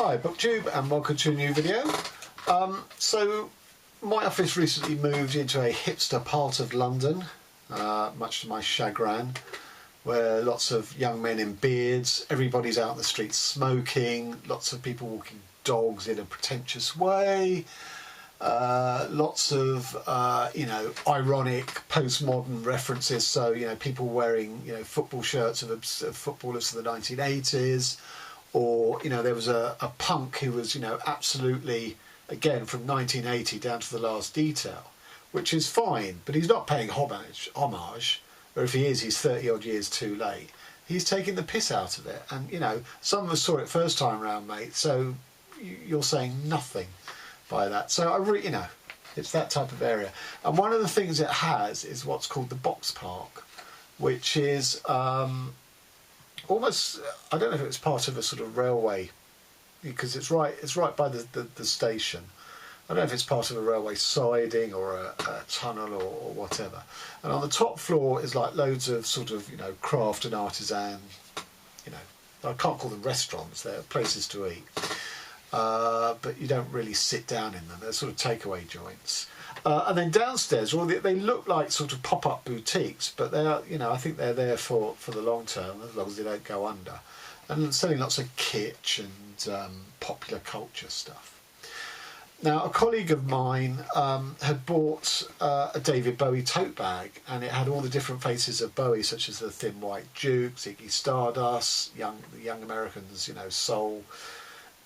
Hi BookTube and welcome to a new video. So my office recently moved into a hipster part of London, much to my chagrin, where lots of young men in beards, everybody's out in the streets smoking, lots of people walking dogs in a pretentious way, lots of ironic postmodern references, so people wearing football shirts of footballers of the 1980s. Or, there was a punk who was, absolutely, again, from 1980 down to the last detail, which is fine, but he's not paying homage, or if he is, he's 30 odd years too late. He's taking the piss out of it. And, some of us saw it first time round, mate, so you're saying nothing by that. So I really, it's that type of area. And one of the things it has is what's called the Box Park, which is, almost, I don't know if it's part of a sort of railway, because it's right by the station. I don't know if it's part of a railway siding or a tunnel or whatever. And on the top floor is like loads of sort of craft and artisan, I can't call them restaurants, they're places to eat, but you don't really sit down in them. They're sort of takeaway joints. And then downstairs, well, they look like sort of pop-up boutiques, but they are, I think they're there for the long term, as long as they don't go under. And selling lots of kitsch and popular culture stuff. Now, a colleague of mine had bought a David Bowie tote bag, and it had all the different faces of Bowie, such as the Thin White Duke, Ziggy Stardust, the Young Americans, soul,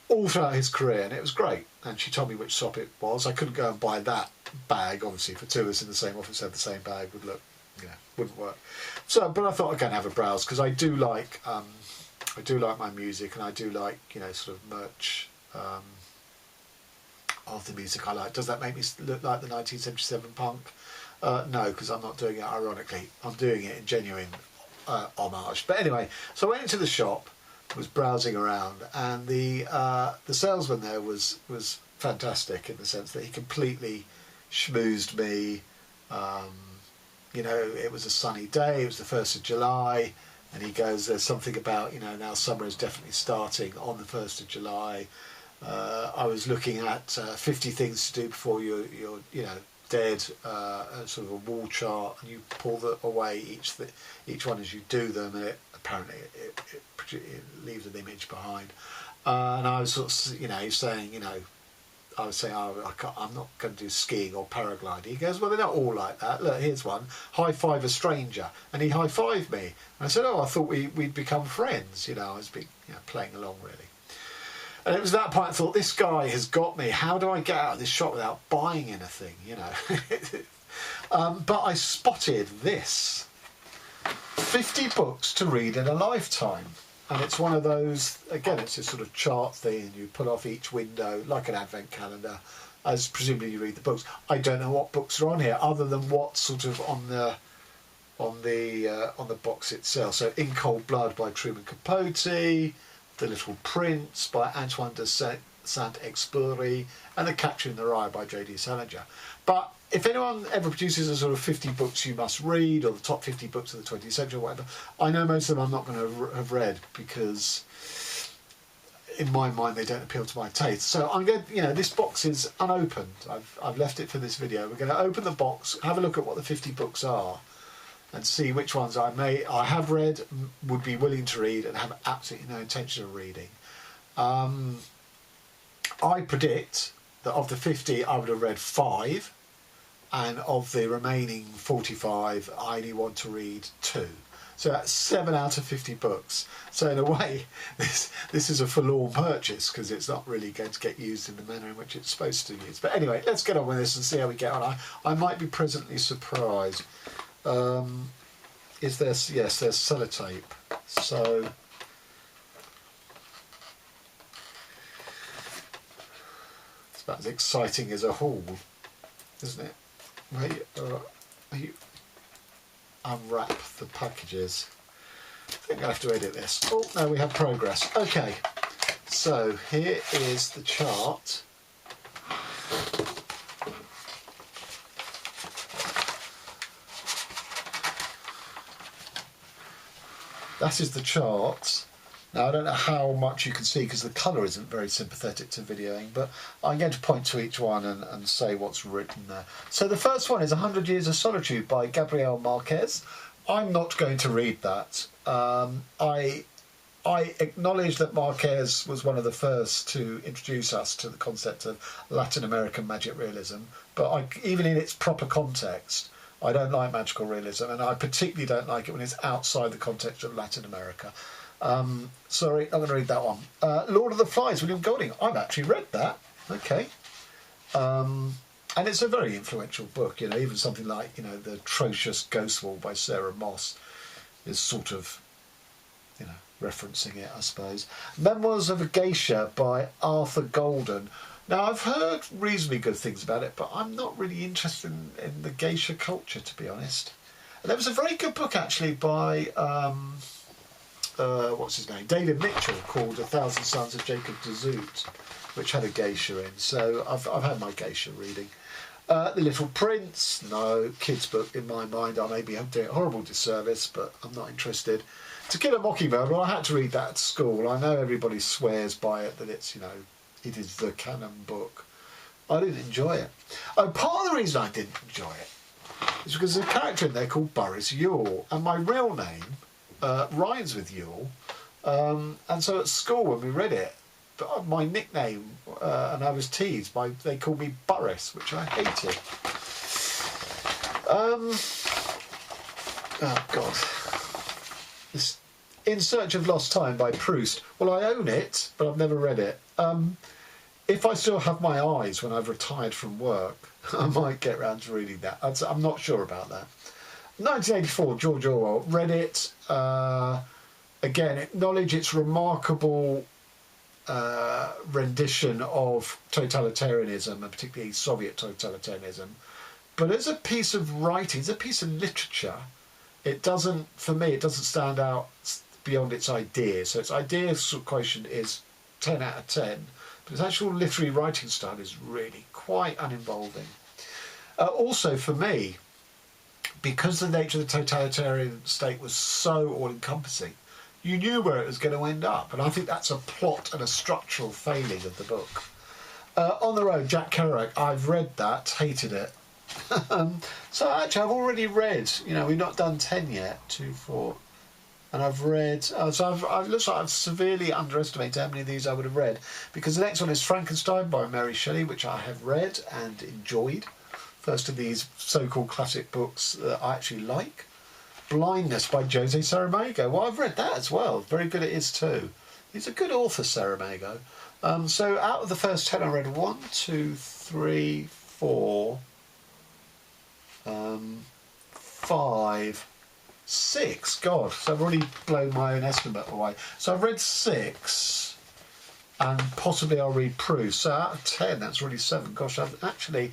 all throughout his career, and it was great. And she told me which shop it was. I couldn't go and buy that bag, obviously, for two of us in the same office had the same bag, would look, wouldn't work. So, but I thought I'd go and have a browse, because I do like my music, and I do like, sort of merch of the music I like. Does that make me look like the 1977 punk? No, because I'm not doing it ironically. I'm doing it in genuine homage. But anyway, so I went into the shop, was browsing around, and the salesman there was fantastic in the sense that he completely schmoozed me. It was a sunny day, it was the 1st of July, and he goes, there's something about, now summer is definitely starting on the 1st of July. I was looking at 50 things to do before you're dead, sort of a wall chart, and you pull away each one as you do them, and apparently it leaves an image behind. And I was sort of, saying, I was saying, I'm not going to do skiing or paragliding. He goes, well, they're not all like that. Look, here's one. High five a stranger. And he high fived me. And I said, oh, I thought we'd become friends. I was playing along, really. And it was at that point I thought, this guy has got me. How do I get out of this shop without buying anything, But I spotted this. 50 books to read in a lifetime. And it's one of those, again, it's a sort of chart thing, and you pull off each window like an advent calendar, as presumably you read the books. I don't know what books are on here, other than what's sort of on the box itself. So In Cold Blood by Truman Capote, The Little Prince by Antoine de Saint-Exupéry, and The Catcher in the Rye by J.D. Salinger. But if anyone ever produces a sort of 50 books you must read, or the top 50 books of the 20th century or whatever, I know most of them I'm not going to have read, because in my mind they don't appeal to my taste. So I'm going to, this box is unopened. I've left it for this video. We're going to open the box, have a look at what the 50 books are, and see which ones I have read, would be willing to read, and have absolutely no intention of reading. I predict that of the 50 I would have read 5, and of the remaining 45 I only want to read 2. So that's 7 out of 50 books. So in a way this is a forlorn purchase, because it's not really going to get used in the manner in which it's supposed to be used. But anyway, let's get on with this and see how we get on. I might be pleasantly surprised. Is there, yes, there's sellotape. So it's about as exciting as a haul, isn't it? You unwrap the packages. I think I have to edit this. Oh no, we have progress. Okay, so here is the chart. That is the chart Now, I don't know how much you can see because the colour isn't very sympathetic to videoing, but I'm going to point to each one and say what's written there. So the first one is 100 Years of Solitude by Gabriel Marquez. I'm not going to read that. I acknowledge that Marquez was one of the first to introduce us to the concept of Latin American magic realism, but even in its proper context, I don't like magical realism, and I particularly don't like it when it's outside the context of Latin America. Sorry, I'm going to read that one. Lord of the Flies, William Golding. I've actually read that. Okay. And it's a very influential book, you know, even something like, you know, The Atrocious Ghost Wall by Sarah Moss is sort of, you know, referencing it, I suppose. Memoirs of a Geisha by Arthur Golden. Now, I've heard reasonably good things about it, but I'm not really interested in the geisha culture, to be honest. And there was a very good book, actually, by, what's his name? David Mitchell, called A Thousand Sons of Jacob de Zoet, which had a geisha in. So I've had my geisha reading. The Little Prince, no, kids' book in my mind. I may be doing a horrible disservice, but I'm not interested. To Kill a Mockingbird, well, I had to read that at school. I know everybody swears by it, that it's, you know, it is the canon book. I didn't enjoy it. Part of the reason I didn't enjoy it is because there's a character in there called Boris Yule, and my real name rhymes with Yule. And so at school when we read it, my nickname, and I was teased they called me Boris, which I hated. Oh God. This In Search of Lost Time by Proust. Well, I own it, but I've never read it. If I still have my eyes when I've retired from work, I might get round to reading that. I'm not sure about that. 1984, George Orwell. Read it. Again, acknowledge its remarkable rendition of totalitarianism, and particularly Soviet totalitarianism. But as a piece of writing, as a piece of literature, it doesn't, for me, it doesn't stand out beyond its ideas. So its idea quotient is 10 out of 10, but its actual literary writing style is really quite uninvolving. Also, for me, because the nature of the totalitarian state was so all-encompassing, you knew where it was going to end up, and I think that's a plot and a structural failing of the book. On the Road, Jack Kerouac. I've read that, hated it. So actually, I've already read. You know, we've not done 10 yet. 2, 4, and I've read. So I've looks like I've severely underestimated how many of these I would have read, because the next one is Frankenstein by Mary Shelley, which I have read and enjoyed. First of these so-called classic books that I actually like. Blindness by Jose Saramago. Well, I've read that as well. Very good it is too. He's a good author, Saramago. So out of the first 10, I read 1, 2, 3, 4, 5, 6. God, so I've already blown my own estimate away. So I've read 6, and possibly I'll read Proust. So out of 10, that's really 7. Gosh, I've actually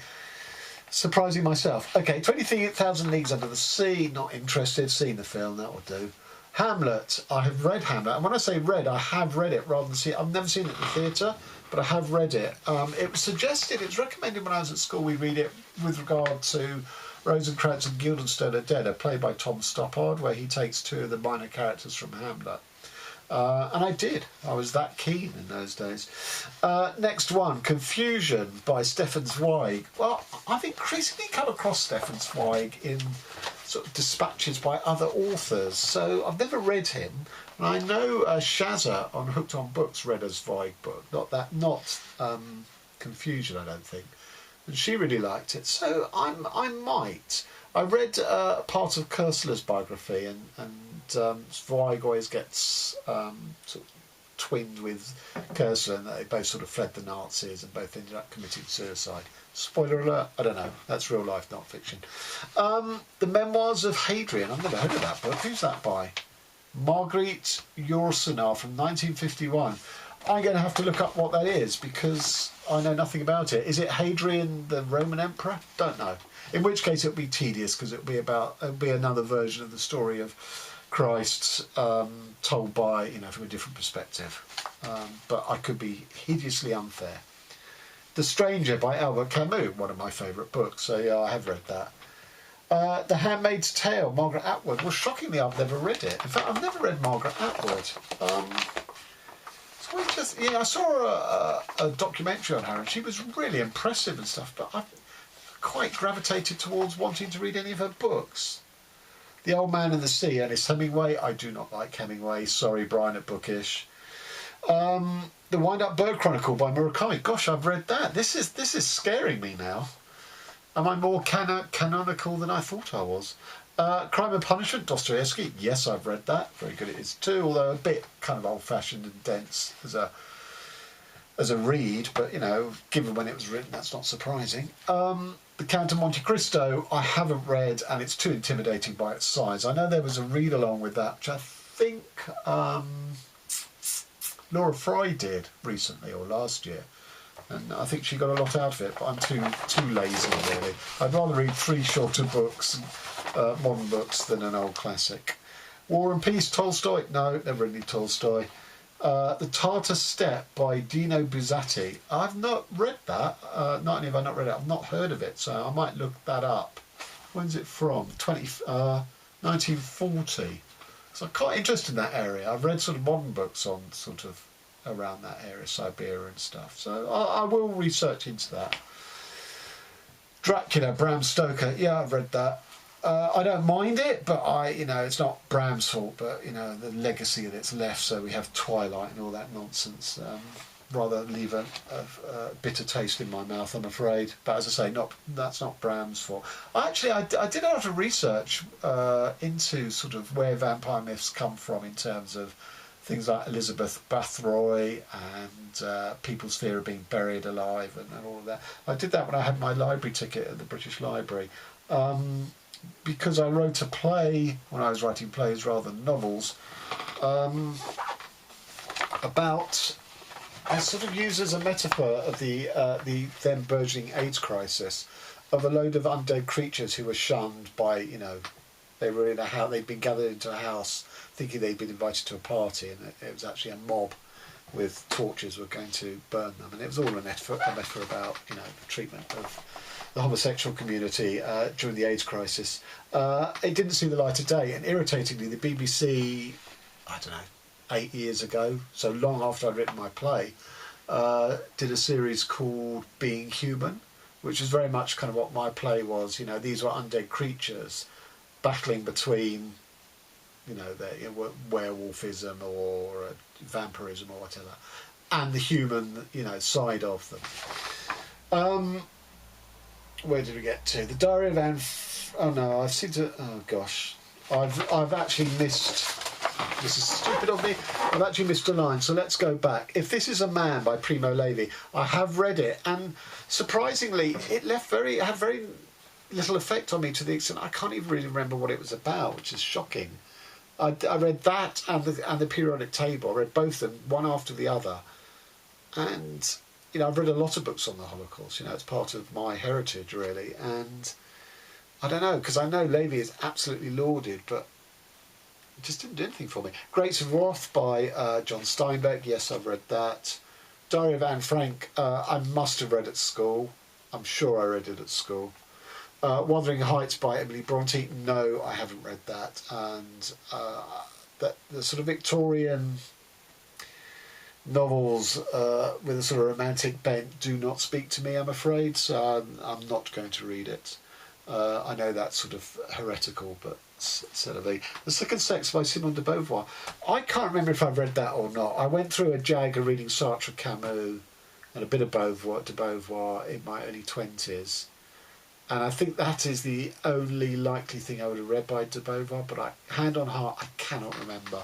surprising myself. Okay, 20,000 Leagues Under the Sea, not interested. Seen the film, that will do. Hamlet, I have read Hamlet, and when I say read, I have read it rather than see it. I've never seen it in the theatre, but I have read it. It was suggested, it was recommended when I was at school we read it with regard to Rosencrantz and Guildenstern Are Dead, played by Tom Stoppard, where he takes 2 of the minor characters from Hamlet. And I did. I was that keen in those days. Next one, Confusion by Stefan Zweig. Well, I've increasingly come across Stefan Zweig in sort of dispatches by other authors, so I've never read him. And I know Shazza on Hooked on Books read a Zweig book, not Confusion, I don't think. And she really liked it, so I might. I read part of Koestler's biography, and Zweig always gets sort of twinned with Koestler, and they both sort of fled the Nazis and both ended up committing suicide. Spoiler alert, I don't know, that's real life, not fiction. The Memoirs of Hadrian, I've never heard of that book. Who's that by? Marguerite Yourcenar from 1951. I'm going to have to look up what that is because I know nothing about it. Is it Hadrian, the Roman emperor? Don't know. In which case it would be tedious because it would be another version of the story of Christ told by, you know, from a different perspective. But I could be hideously unfair. The Stranger by Albert Camus, one of my favourite books. So yeah, I have read that. The Handmaid's Tale, Margaret Atwood. Well, shockingly, I've never read it. In fact, I've never read Margaret Atwood. we just, I saw a documentary on her, and she was really impressive and stuff, but I quite gravitated towards wanting to read any of her books. The Old Man and the Sea, Ernest Hemingway. I do not like Hemingway. Sorry, Brian at Bookish. The Wind-Up Bird Chronicle by Murakami. Gosh, I've read that. This is scaring me now. Am I more canonical than I thought I was? Crime and Punishment, Dostoevsky. Yes, I've read that. Very good it is too, although a bit kind of old-fashioned and dense as a read. But, given when it was written, that's not surprising. The Count of Monte Cristo, I haven't read, and it's too intimidating by its size. I know there was a read-along with that, which I think Laura Fry did recently, or last year. And I think she got a lot out of it, but I'm too lazy, really. I'd rather read 3 shorter books, modern books, than an old classic. War and Peace, Tolstoy? No, never read any Tolstoy. The Tartar Steppe by Dino Buzzati. I've not read that. Not only have I not read it, I've not heard of it, so I might look that up. When's it from? 1940. So I'm quite interested in that area. I've read sort of modern books on sort of around that area, Siberia and stuff. So I will research into that. Dracula, Bram Stoker. Yeah, I've read that. I don't mind it, but it's not Bram's fault, but the legacy that's left. So we have Twilight and all that nonsense. Rather leave a bitter taste in my mouth, I'm afraid. But as I say, that's not Bram's fault. Actually, I did a lot of research into sort of where vampire myths come from in terms of things like Elizabeth Bathory and people's fear of being buried alive and all of that. I did that when I had my library ticket at the British Library. Because I wrote a play, when I was writing plays rather than novels, about, I sort of used as a metaphor of the then burgeoning AIDS crisis, of a load of undead creatures who were shunned by, they were in a house, they'd been gathered into a house thinking they'd been invited to a party, and it was actually a mob with torches were going to burn them, and it was all a metaphor about, the treatment of the homosexual community during the AIDS crisis. It didn't see the light of day, and irritatingly, the BBC, 8 years ago, so long after I'd written my play, did a series called Being Human, which is very much kind of what my play was. These were undead creatures battling between, their werewolfism or vampirism or whatever, and the human, side of them. Where did we get to? The Diary of Anne... Oh no, I've seen to... Oh gosh. I've actually missed... This is stupid of me. I've actually missed a line, so let's go back. If This Is a Man by Primo Levi. I have read it, and surprisingly, it had very little effect on me, to the extent I can't even really remember what it was about, which is shocking. I read that and the Periodic Table. I read both of them, one after the other. And... I've read a lot of books on the Holocaust. It's part of my heritage, really. And I don't know, because I know Levi is absolutely lauded, but it just didn't do anything for me. Grapes of Wrath by John Steinbeck. Yes, I've read that. Diary of Anne Frank, I must have read at school. I'm sure I read it at school. Wuthering Heights by Emily Bronte. No, I haven't read that. And the sort of Victorian novels with a sort of romantic bent do not speak to me, I'm afraid, so I'm not going to read it. I know that's sort of heretical, but c'est la vie. The Second Sex by Simone de Beauvoir. I can't remember if I've read that or not. I went through a jag of reading Sartre, Camus and a bit of de Beauvoir in my early 20s, and I think that is the only likely thing I would have read by de Beauvoir, but hand on heart, I cannot remember.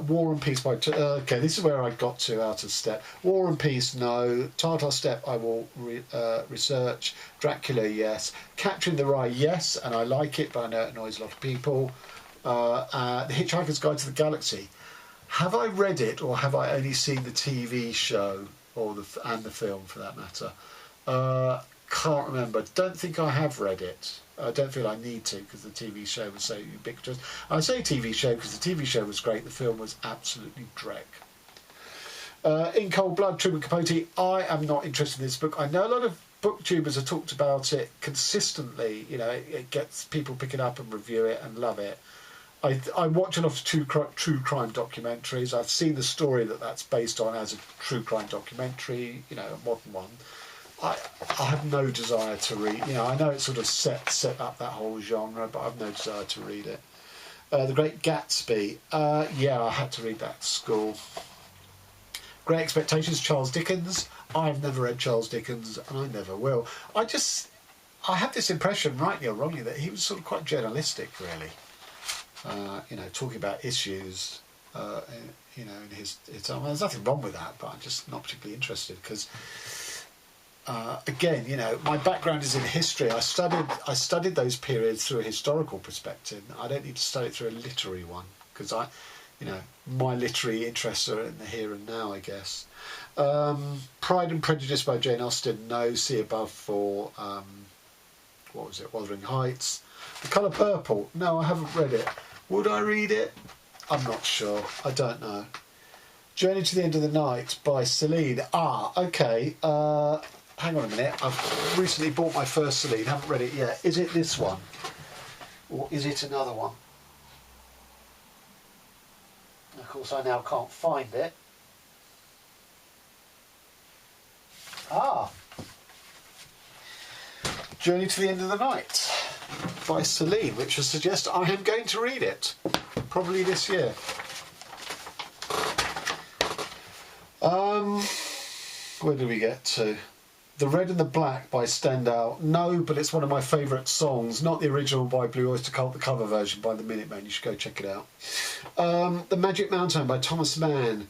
War and Peace by... okay, this is where I got to out of step. War and Peace, no. Tartar Steppe, I will research. Dracula, yes. Capturing the Rye, yes, and I like it, but I know it annoys a lot of people. The Hitchhiker's Guide to the Galaxy. Have I read it, or have I only seen the TV show, and the film, for that matter? Can't remember. Don't think I have read it. I don't feel I need to, because the TV show was so ubiquitous. I say TV show because the TV show was great, the film was absolutely dreck. In Cold Blood, Truman Capote. I am not interested in this book. I know a lot of booktubers have talked about it consistently. It gets people pick it up and review it and love it. I watch a lot of true crime documentaries. I've seen the story that's based on as a true crime documentary, you know, a modern one. I have no desire to read. You know, I know it's sort of set up that whole genre, but I've no desire to read it. The Great Gatsby. Yeah, I had to read that at school. Great Expectations, Charles Dickens. I've never read Charles Dickens, and I never will. I have this impression, rightly or wrongly, that he was sort of quite journalistic, really. You know, talking about issues, you know, in his time. There's nothing wrong with that, but I'm just not particularly interested because, again, you know, my background is in history. I studied those periods through a historical perspective. I don't need to study it through a literary one because you know, my literary interests are in the here and now, I guess. Pride and Prejudice by Jane Austen. No. See above for what was it? Wuthering Heights. The Colour Purple. No, I haven't read it. Would I read it? I'm not sure. I don't know. Journey to the End of the Night by Celine. Ah, okay. Hang on a minute. I've recently bought my first Celine. Haven't read it yet. Is it this one? Or is it another one? Of course, I now can't find it. Ah. Journey to the End of the Night by Celine, which would suggest I am going to read it. Probably this year. Where did we get to? The Red and the Black by Stendhal. No, but it's one of my favourite songs. Not the original by Blue Oyster Cult, the cover version by the Minutemen. You should go check it out. The Magic Mountain by Thomas Mann.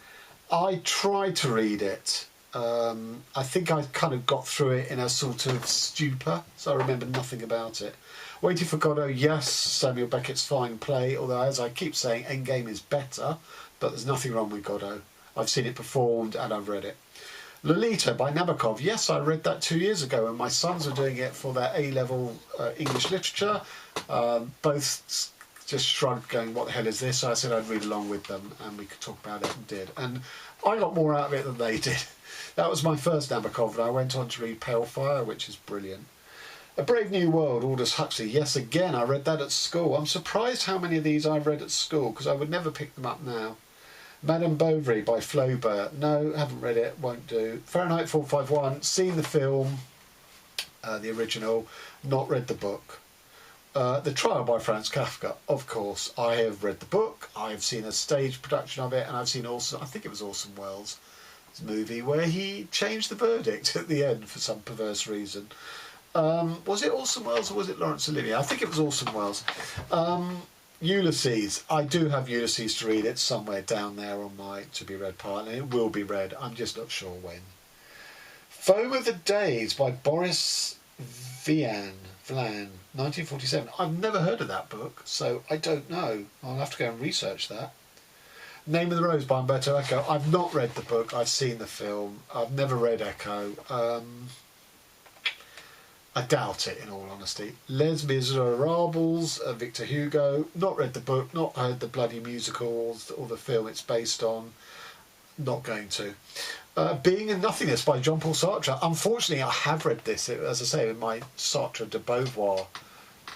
I tried to read it. I think I kind of got through it in a sort of stupor, so I remember nothing about it. Waiting for Godot, yes, Samuel Beckett's fine play, although as I keep saying, Endgame is better, but there's nothing wrong with Godot. I've seen it performed and I've read it. Lolita by Nabokov. Yes, I read that 2 years ago and my sons were doing it for their A-level English literature. Both just shrugged going, what the hell is this? So I said I'd read along with them and we could talk about it and did. And I got more out of it than they did. That was my first Nabokov and I went on to read Pale Fire, which is brilliant. A Brave New World, Aldous Huxley. Yes, again, I read that at school. I'm surprised how many of these I've read at school because I would never pick them up now. Madame Bovary by Flaubert. No, haven't read it, won't do. Fahrenheit 451, seen the film, the original, not read the book. The Trial by Franz Kafka, of course. I have read the book, I have seen a stage production of it, and I've seen also, I think it was Orson Welles' movie, where he changed the verdict at the end for some perverse reason. Was it Orson Welles or was it Laurence Olivier? I think it was Orson Welles. Ulysses. I do have Ulysses to read. It's somewhere down there on my to-be-read pile, and it will be read. I'm just not sure when. Foam of the Days by Boris Vian, 1947. I've never heard of that book, so I don't know. I'll have to go and research that. Name of the Rose by Umberto Eco. I've not read the book. I've seen the film. I've never read Eco. I doubt it, in all honesty. Les Miserables, Victor Hugo. Not read the book, not heard the bloody musicals or the film it's based on. Not going to. Being and Nothingness by Jean-Paul Sartre. Unfortunately, I have read this, as I say, in my Sartre de Beauvoir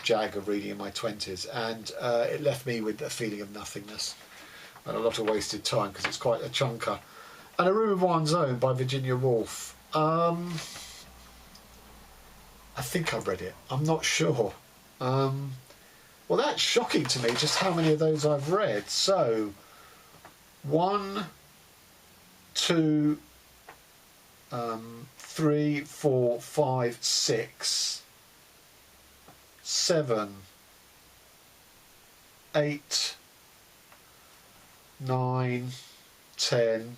jag of reading in my 20s, and it left me with a feeling of nothingness and a lot of wasted time because it's quite a chunker. And A Room of One's Own by Virginia Woolf. I think I've read it. I'm not sure. Well, that's shocking to me, just how many of those I've read. So, 1, 2, 3, 4, 5, 6, 7, 8, 9, 10,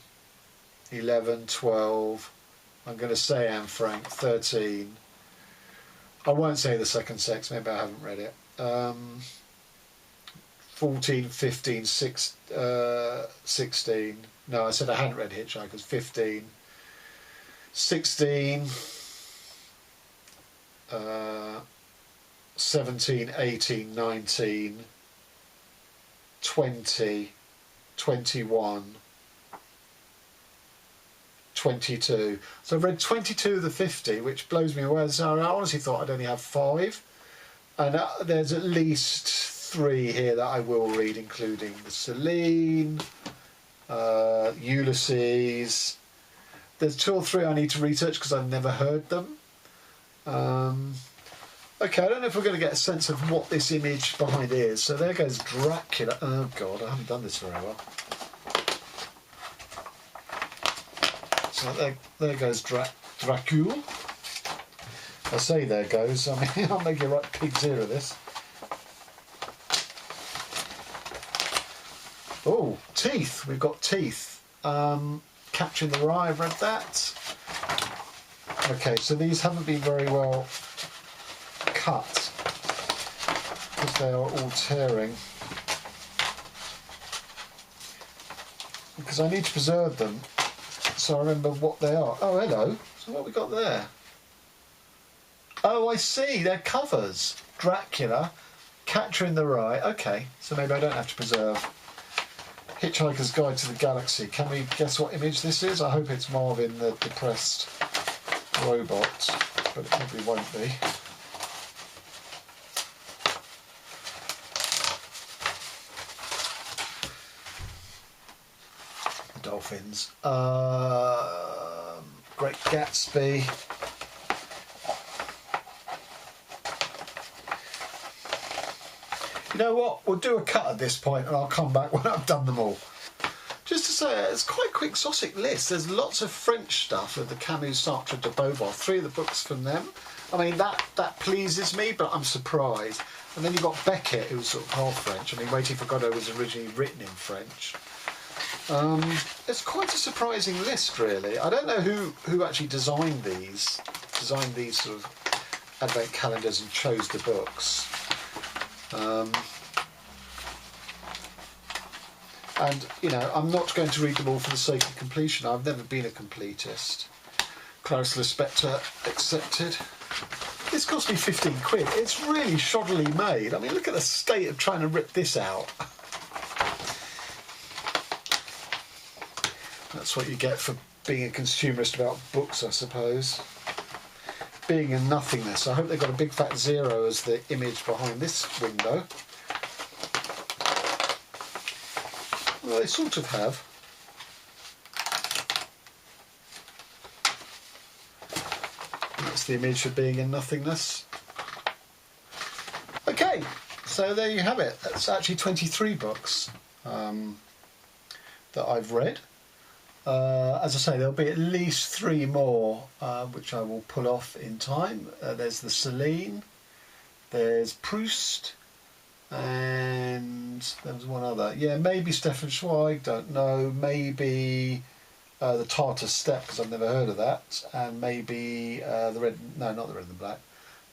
11, 12. I'm going to say Anne Frank, 13. I won't say The Second Sex, maybe I haven't read it. 14, 15, 16. No, I said I hadn't read Hitchhikers. 15, 16, 17, 18, 19, 20, 21, 22. So I've read 22 of the 50, which blows me away. So I honestly thought I'd only have 5. And there's at least 3 here that I will read, including the Celine, Ulysses. There's 2 or 3 I need to research because I've never heard them. Okay, I don't know if we're going to get a sense of what this image behind is. So there goes Dracula. Oh God, I haven't done this very well. So there goes Dracula. I say there goes, I mean, I'll make a right pig's ear of this. Oh, teeth, we've got teeth. Capturing the Rye, I've read that. Okay, so these haven't been very well cut because they are all tearing. Because I need to preserve them so I remember what they are. Oh, hello. So what have we got there? Oh, I see. They're covers. Dracula, Capturing the Rye. Okay, so maybe I don't have to preserve. Hitchhiker's Guide to the Galaxy. Can we guess what image this is? I hope it's Marvin the depressed robot, but it probably won't be. Dolphins. Great Gatsby. You know what? We'll do a cut at this point and I'll come back when I've done them all. Just to say, it's quite a quixotic list. There's lots of French stuff with the Camus, Sartre, de Beauvoir. 3 of the books from them. I mean, that pleases me, but I'm surprised. And then you've got Beckett, who's sort of half French. I mean, Waiting for Godot was originally written in French. It's quite a surprising list, really. I don't know who actually designed these sort of advent calendars and chose the books. And, you know, I'm not going to read them all for the sake of completion. I've never been a completist. Clarice Lispector accepted. This cost me 15 quid. It's really shoddily made. I mean, look at the state of trying to rip this out. That's what you get for being a consumerist about books, I suppose. Being in nothingness. I hope they've got a big fat 0 as the image behind this window. Well, they sort of have. That's the image for being in nothingness. Okay, so there you have it. That's actually 23 books that I've read. As I say, there'll be at least 3 more which I will pull off in time. There's the Celine, there's Proust, and there was one other. Yeah, maybe Stefan Zweig, don't know. Maybe the Tartar Steppe, because I've never heard of that. And maybe the Red, no, not the Red and the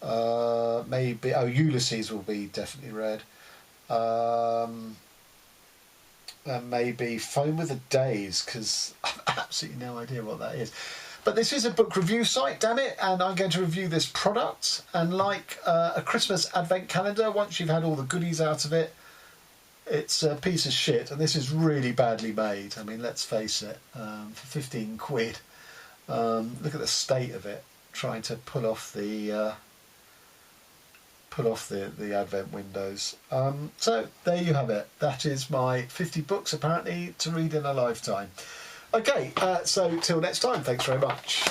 Black. Maybe, Ulysses will be definitely read. And maybe Phone with the Days, because I've absolutely no idea what that is. But this is a book review site, damn it, and I'm going to review this product. And like a Christmas advent calendar, once you've had all the goodies out of it, it's a piece of shit. And this is really badly made. I mean, let's face it, for 15 quid. Look at the state of it, trying to pull off the advent windows. So there you have it. That is my 50 books apparently to read in a lifetime. Okay, so till next time, thanks very much.